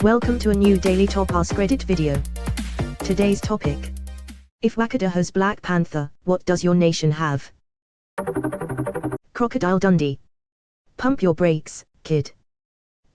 Welcome to a new daily top Askreddit video. Today's topic. If Wakanda has Black Panther, what does your nation have? Crocodile Dundee. Pump your brakes, kid.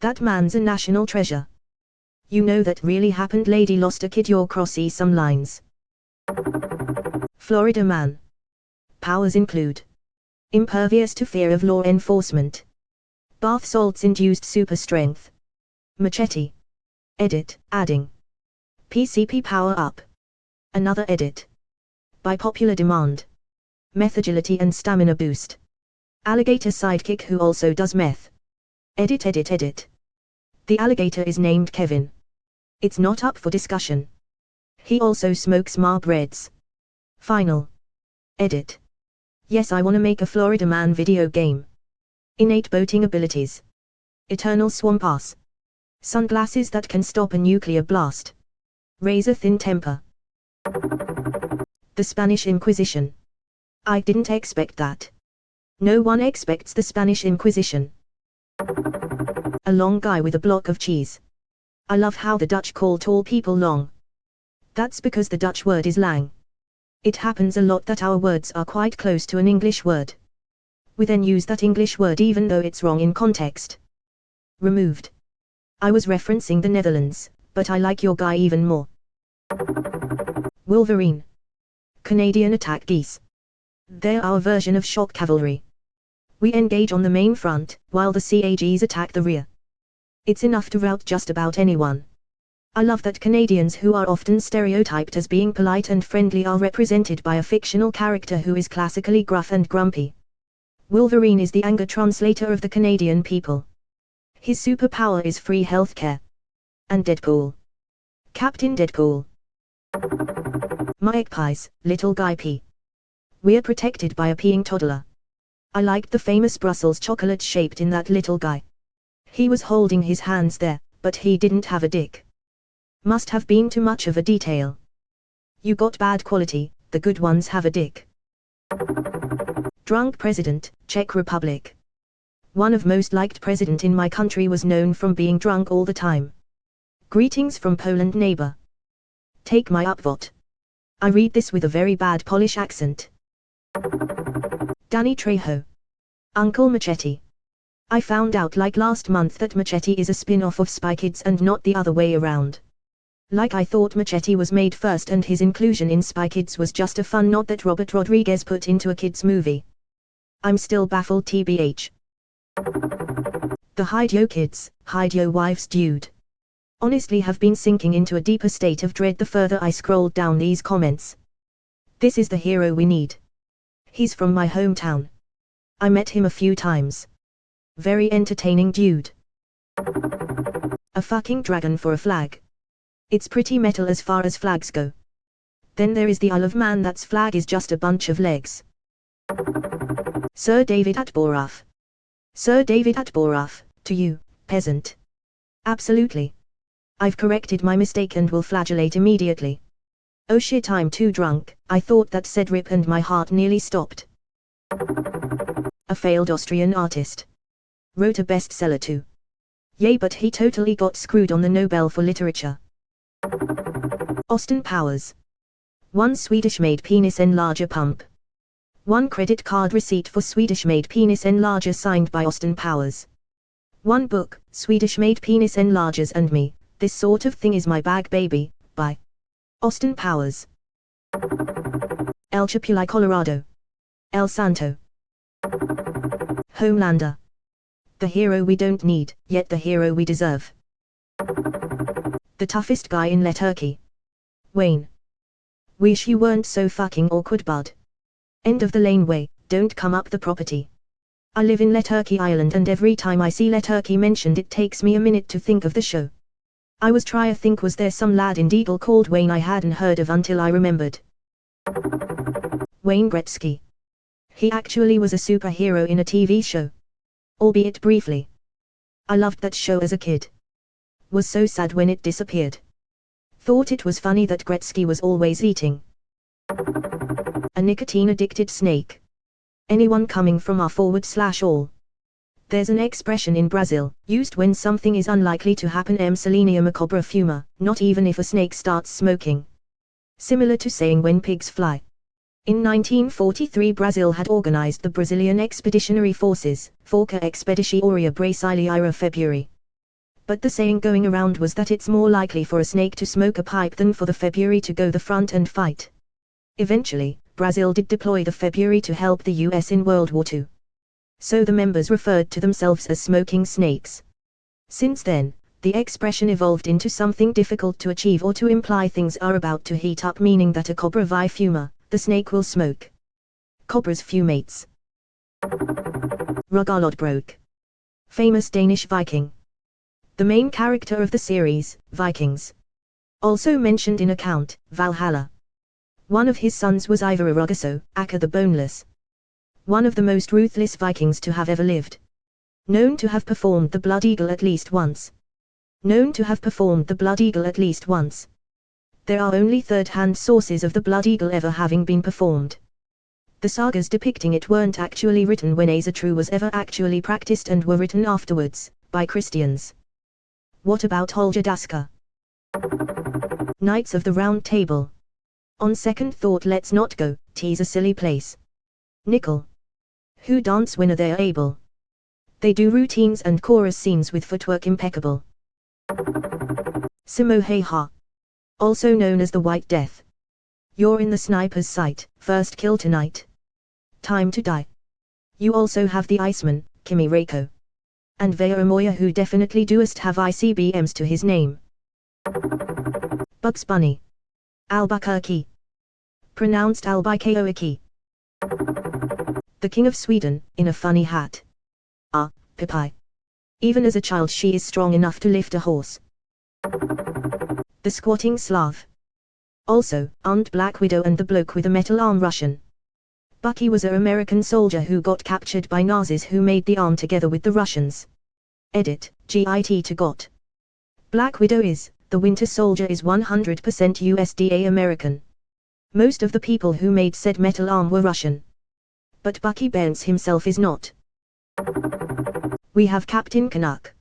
That man's a national treasure. You know that really happened, lady lost a kid, you're crossy some lines. Florida man. Powers include impervious to fear of law enforcement. Bath salts induced super strength. Machete. Edit, adding. PCP power up. Another edit. By popular demand. Meth agility and stamina boost. Alligator sidekick who also does meth. Edit, edit, edit. The alligator is named Kevin. It's not up for discussion. He also smokes Marbreds. Final. Edit. Yes, I wanna make a Florida man video game. Innate boating abilities. Eternal swamp ass. Sunglasses that can stop a nuclear blast. Razor-thin temper. The Spanish Inquisition. I didn't expect that. No one expects the Spanish Inquisition. A long guy with a block of cheese. I love how the Dutch call tall people long. That's because the Dutch word is lang. It happens a lot that our words are quite close to an English word. We then use that English word even though it's wrong in context. Removed. I was referencing the Netherlands, but I like your guy even more. Wolverine. Canadian attack geese. They're our version of shock cavalry. We engage on the main front, while the CAGs attack the rear. It's enough to rout just about anyone. I love that Canadians who are often stereotyped as being polite and friendly are represented by a fictional character who is classically gruff and grumpy. Wolverine is the anger translator of the Canadian people. His superpower is free healthcare. And Deadpool. Captain Deadpool. Magpies, little guy pee. We're protected by a peeing toddler. I liked the famous Brussels chocolate shaped in that little guy. He was holding his hands there, but he didn't have a dick. Must have been too much of a detail. You got bad quality, the good ones have a dick. Drunk president, Czech Republic. One of most liked president in my country was known from being drunk all the time. Greetings from Poland neighbor. Take my upvote. I read this with a very bad Polish accent. Danny Trejo. Uncle Machete. I found out like last month that Machete is a spin-off of Spy Kids and not the other way around. Like I thought Machete was made first and his inclusion in Spy Kids was just a fun nod that Robert Rodriguez put into a kids movie. I'm still baffled tbh. The Hide Yo Kids, Hide Yo Wives dude. Honestly have been sinking into a deeper state of dread the further I scrolled down these comments. This is the hero we need. He's from my hometown. I met him a few times. Very entertaining dude. A fucking dragon for a flag. It's pretty metal as far as flags go. Then there is the Isle of Man, that's flag is just a bunch of legs. Sir David Attenborough. Sir David Attenborough, to you, peasant. Absolutely. I've corrected my mistake and will flagellate immediately. Oh shit, I'm too drunk, I thought that said rip and my heart nearly stopped. A failed Austrian artist. Wrote a bestseller too. Yay, but he totally got screwed on the Nobel for Literature. Austin Powers. 1 Swedish-made penis enlarger pump. 1 credit card receipt for Swedish-made penis enlarger signed by Austin Powers. 1 book, Swedish-made penis enlargers and me, this sort of thing is my bag baby, by Austin Powers. El Chapulay, Colorado. El Santo. Homelander. The hero we don't need, yet the hero we deserve. The toughest guy in Letterkenny. Wayne. Wish you weren't so fucking awkward, bud. End of the laneway, don't come up the property. I live in Letterkenny, Ireland, and every time I see Letterkenny mentioned it takes me a minute to think of the show. I was trying to think, was there some lad in Deagle called Wayne I hadn't heard of until I remembered. Wayne Gretzky. He actually was a superhero in a TV show. Albeit briefly. I loved that show as a kid. Was so sad when it disappeared. Thought it was funny that Gretzky was always eating. A nicotine-addicted snake. Anyone coming from r/all. There's an expression in Brazil, used when something is unlikely to happen: Selenia macabra fuma, not even if a snake starts smoking. Similar to saying when pigs fly. In 1943 Brazil had organized the Brazilian Expeditionary Forces, Forca Expedicionária Brasileira February. But the saying going around was that it's more likely for a snake to smoke a pipe than for the February to go the front and fight. Eventually, Brazil did deploy the February to help the US in World War II. So the members referred to themselves as smoking snakes. Since then, the expression evolved into something difficult to achieve or to imply things are about to heat up, meaning that a cobra vai fuma, the snake will smoke. Cobras fumates. Ruggalodbrok. Famous Danish Viking. The main character of the series, Vikings. Also mentioned in account, Valhalla. One of his sons was Ivar Ruggaso, Aka the Boneless. One of the most ruthless Vikings to have ever lived. Known to have performed the Blood Eagle at least once. There are only third-hand sources of the Blood Eagle ever having been performed. The sagas depicting it weren't actually written when Asatru was ever actually practiced and were written afterwards, by Christians. What about Holjadaska? Knights of the Round Table. On second thought, let's not go, tease a silly place. Nickel. Who dance when they're able. They do routines and chorus scenes with footwork impeccable. Simoheha. Also known as the White Death. You're in the sniper's sight, first kill tonight. Time to die. You also have the Iceman, Kimi Reiko. And Veeramoya, who definitely doest have ICBMs to his name. Bugs Bunny. Albuquerque. Pronounced Albuquerque. The King of Sweden, in a funny hat. Ah, Pippi. Even as a child she is strong enough to lift a horse. The Squatting Slav. Also, Aunt Black Widow and the bloke with a metal arm Russian. Bucky was an American soldier who got captured by Nazis who made the arm together with the Russians. Edit, GIT to got. Black Widow is, the Winter Soldier is 100% USDA American. Most of the people who made said metal arm were Russian. But Bucky Barnes himself is not. We have Captain Canuck.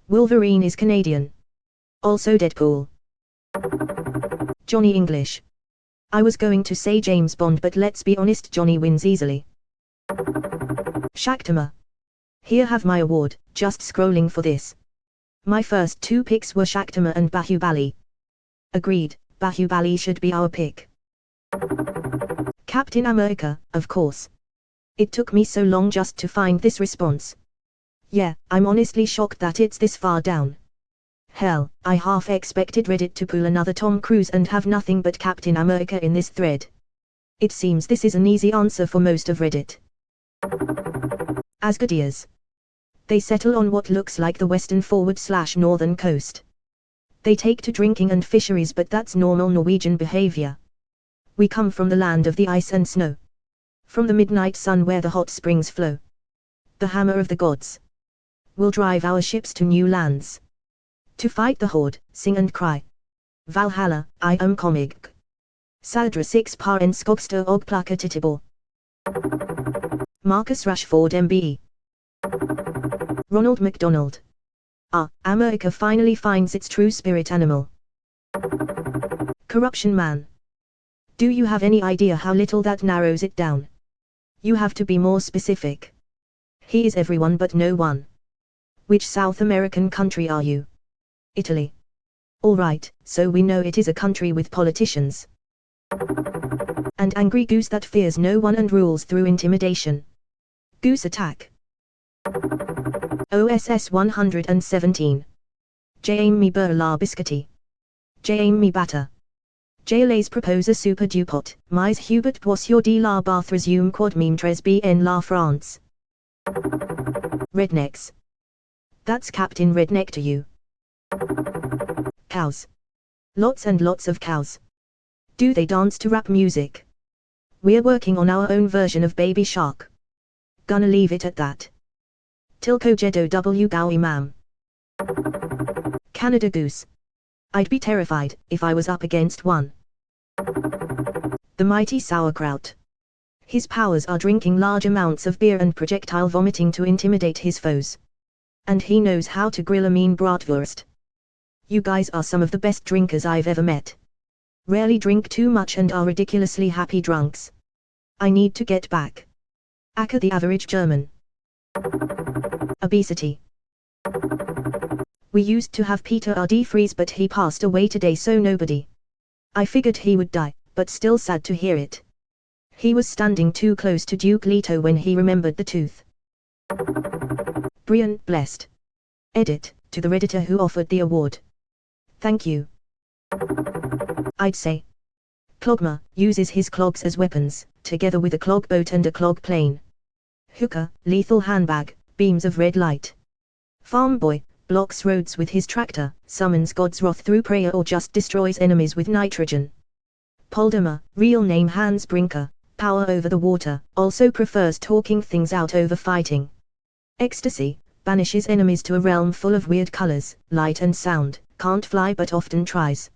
Wolverine is Canadian. Also Deadpool. Johnny English. I was going to say James Bond, but let's be honest, Johnny wins easily. Shaktama. Here have my award, just scrolling for this. My first two picks were Shaktama and Bahubali. Agreed, Bahubali should be our pick. Captain America, of course. It took me so long just to find this response. Yeah, I'm honestly shocked that it's this far down. Hell, I half expected Reddit to pull another Tom Cruise and have nothing but Captain America in this thread. It seems this is an easy answer for most of Reddit. Asgardians. They settle on what looks like the western/northern coast. They take to drinking and fisheries, but that's normal Norwegian behavior. We come from the land of the ice and snow. From the midnight sun where the hot springs flow. The hammer of the gods. We'll drive our ships to new lands. To fight the horde, sing and cry. Valhalla, I am comic. Saldra 6 par en skogster og plaka titibor. Marcus Rashford MBE. Ronald McDonald. Ah, America finally finds its true spirit animal. Corruption Man. Do you have any idea how little that narrows it down? You have to be more specific. He is everyone but no one. Which South American country are you? Italy. Alright, so we know it is a country with politicians. And angry goose that fears no one and rules through intimidation. Goose attack. OSS 117. Jamie Burla Biscotti. Jamie Batter. JLA's proposer super dupot, mais Hubert Boissier de la Barth resume quad meme tres en la France. Rednecks. That's Captain Redneck to you. Cows. Lots and lots of cows. Do they dance to rap music? We're working on our own version of Baby Shark. Gonna leave it at that. Tilko Jedo W Gowie Mam. Canada Goose. I'd be terrified if I was up against one. The mighty sauerkraut. His powers are drinking large amounts of beer and projectile vomiting to intimidate his foes. And he knows how to grill a mean bratwurst. You guys are some of the best drinkers I've ever met. Rarely drink too much and are ridiculously happy drunks. I need to get back. Acker the average German. Obesity. We used to have Peter R.D. Fries, but he passed away today, so nobody. I figured he would die, but still sad to hear it. He was standing too close to Duke Leto when he remembered the tooth. Brian, blessed. Edit, to the Redditor who offered the award. Thank you. I'd say. Clogma uses his clogs as weapons, together with a clog boat and a clog plane. Hooker, lethal handbag, beams of red light. Farm boy, blocks roads with his tractor, summons God's wrath through prayer, or just destroys enemies with nitrogen. Poldermer, real name Hans Brinker, power over the water, also prefers talking things out over fighting. Ecstasy, banishes enemies to a realm full of weird colors, light and sound, can't fly but often tries.